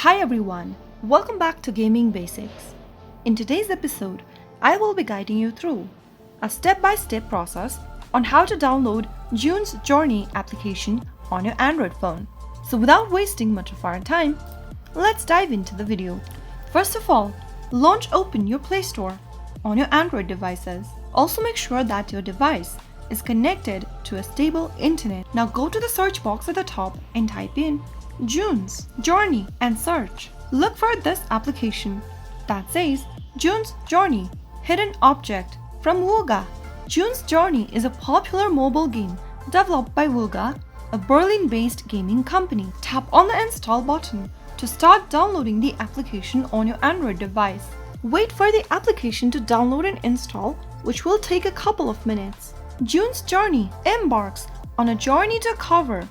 Hi everyone, welcome back to Gaming Basics. In today's episode, I will be guiding you through a step-by-step process on how to download June's Journey application on your Android phone. So without wasting much of our time, let's dive into the video. First of all, open your Play Store on your Android devices. Also make sure that your device is connected to a stable internet. Now go to the search box at the top and type in June's Journey and search. Look for this application that says June's Journey Hidden Object from Wooga. June's Journey is a popular mobile game developed by Wooga, a Berlin-based gaming company. Tap on the install button to start downloading the application on your Android device. Wait for the application to download and install, which will take a couple of minutes. June's Journey embarks on a journey to cover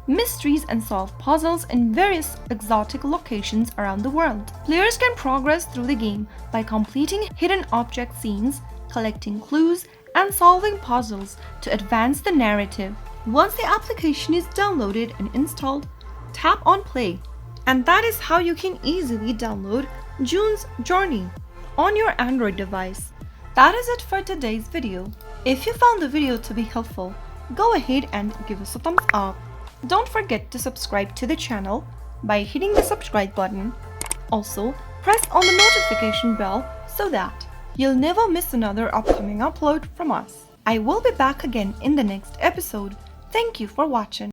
mysteries and solve puzzles in various exotic locations around the world. Players can progress through the game by completing hidden object scenes, collecting clues, and solving puzzles to advance the narrative. Once the application is downloaded and installed, tap on play. And that is how you can easily download June's Journey on your Android device. That is it for today's video. If you found the video to be helpful, go ahead and give us a thumbs up. Don't forget to subscribe to the channel by hitting the subscribe button. Also, press on the notification bell so that you'll never miss another upcoming upload from us. I will be back again in the next episode. Thank you for watching.